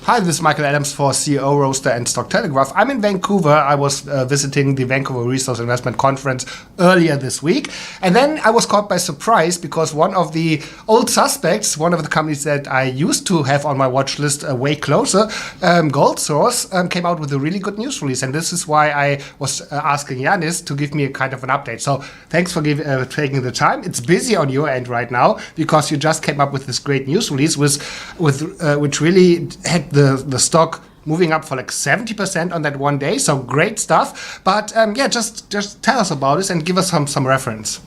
Hi, this is Michael Adams for CEORoaster and Stock Telegraph. I'm in Vancouver. I was visiting the Vancouver Resource Investment Conference earlier this week. And then I was caught by surprise because one of the old suspects, one of the companies that I used to have on my watch list way closer, Goldsource, came out with a really good news release. And this is why I was asking Yannis to give me a kind of an update. So thanks for taking the time. It's busy on your end right now because you just came up with this great news release which really had the stock moving up for like 70% on that one day. So great stuff. But just tell us about this and give us some reference.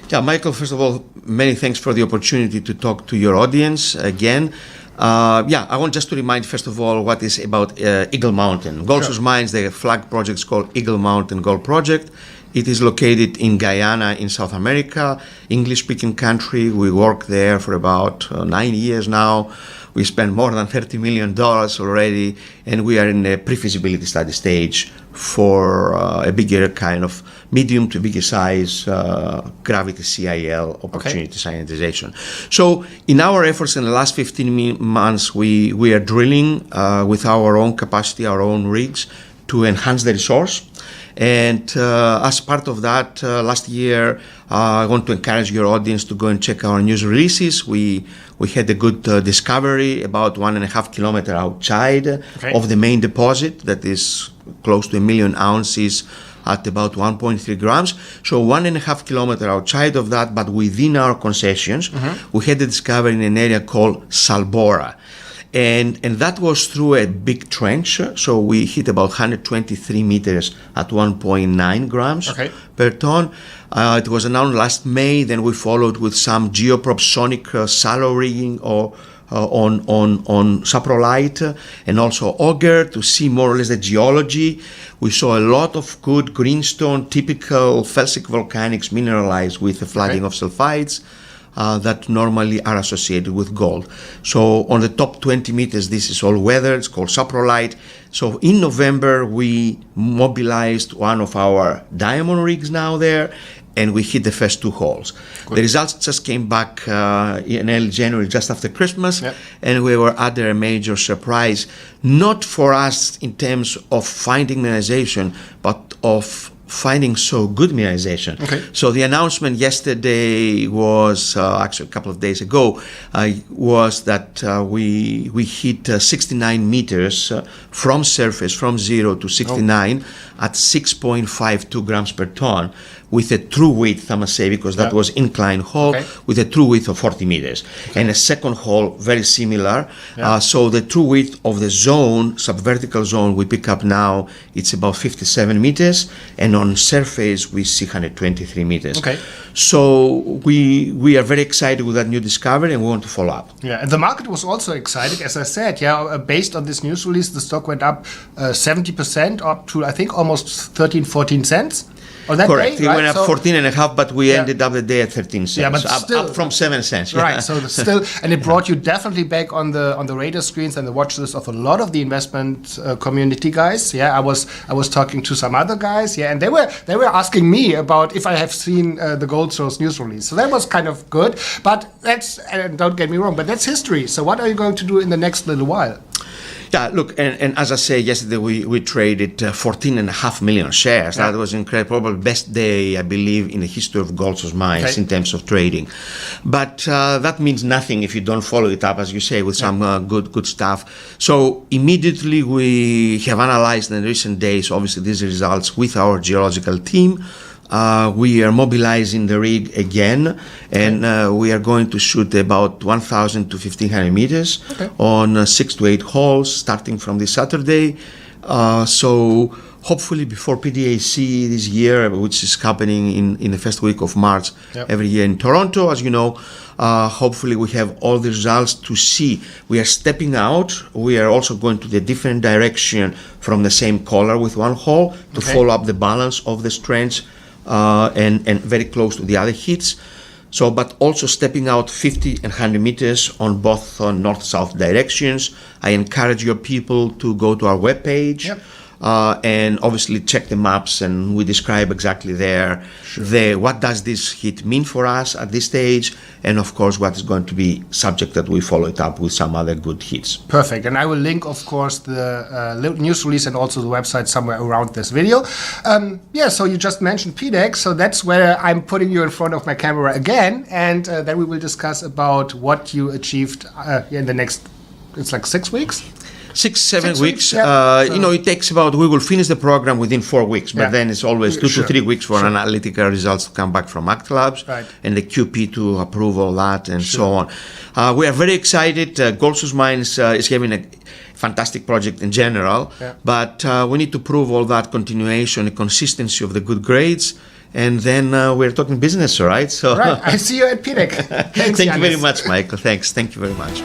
Yeah, Michael, first of all, many thanks for the opportunity to talk to your audience again. I want just to remind, first of all, what is about Eagle Mountain. Goldsource Mines, their flag project is called Eagle Mountain Gold Project. It is located in Guyana in South America, English-speaking country. We work there for about 9 years now. We spent more than $30 million already, and we are in the pre-feasibility study stage for a bigger kind of medium to bigger size gravity CIL opportunity scientization. So in our efforts in the last 15 months, we are drilling with our own capacity, our own rigs, to enhance the resource. And as part of that, last year, I want to encourage your audience to go and check our news releases. We had a good discovery about 1.5 kilometers outside of the main deposit that is close to 1 million ounces at about 1.3 grams. So 1.5 kilometers outside of that, but within our concessions, we had a discovery in an area called Salbora. And that was through a big trench, so we hit about 123 meters at 1.9 grams per ton. It was announced last May. Then we followed with some geoprobe sonic shallow rigging on saprolite and auger auger to see more or less the geology. We saw a lot of good greenstone, typical felsic volcanics mineralized with the flooding of sulfides. That normally are associated with gold. So on the top 20 meters, this is all weather. It's called saprolite. So in November, we mobilized one of our diamond rigs now there, and we hit the first 2 holes. Good. The results just came back in early January, just after Christmas, and we were under a major surprise, not for us in terms of finding mineralization, but of finding so good mineralization. So the announcement yesterday was, actually a couple of days ago, was that we hit 69 meters from surface, from 0 to 69 at 6.52 grams per ton, with a true width, I must say, because that was incline hole, with a true width of 40 meters. And a second hole, very similar. So the true width of the zone, subvertical zone, we pick up now, it's about 57 meters. And on surface, we see 123 meters. So we are very excited with that new discovery, and we want to follow up. Yeah, and the market was also excited, as I said. Based on this news release, the stock went up 70%, up to, I think, almost 13-14 cents. On that Correct. Day, it went up 14.5, but we ended up the day at 13 cents. Yeah, but still, up from 7 cents. Right. So still, and it brought you definitely back on the radar screens and the watch list of a lot of the investment community guys. I was talking to some other guys. And they were asking me about if I have seen the Goldsource news release. So that was kind of good. But and don't get me wrong, but that's history. So what are you going to do in the next little while? Yeah, look, and as I said yesterday, we traded 14.5 million shares. That was incredible, probably best day, I believe, in the history of Goldsource Mines in terms of trading. But that means nothing if you don't follow it up, as you say, with some good stuff. So immediately we have analyzed in recent days, obviously, these results with our geological team. We are mobilizing the rig again, and we are going to shoot about 1,000 to 1,500 meters on 6 to 8 holes, starting from this Saturday. So hopefully before PDAC this year, which is happening in the first week of March every year in Toronto, as you know, hopefully we have all the results to see. We are stepping out. We are also going to the different direction from the same color with one hole to follow up the balance of the strengths. And very close to the other hits. So, but also stepping out 50 and 100 meters on both north-south directions. I encourage your people to go to our webpage, and obviously check the maps, and we describe exactly there what does this hit mean for us at this stage, and of course what is going to be subject that we follow it up with some other good hits. Perfect. And I will link, of course, the news release and also the website somewhere around this video. So you just mentioned PDEC, so that's where I'm putting you in front of my camera again, and then we will discuss about what you achieved in the next, it's like 6 weeks? 6-7 weeks. Yeah. It takes about, we will finish the program within 4 weeks, but then it's always 2 to 3 weeks for analytical results to come back from Act Labs and the QP to approve all that and so on. We are very excited. Goldsource Mines is having a fantastic project in general, but we need to prove all that continuation and consistency of the good grades. And then we're talking business, all right? So I see you at PDEC. Thanks, Thank you very Yannis. much, Michael. Thanks. Thank you very much.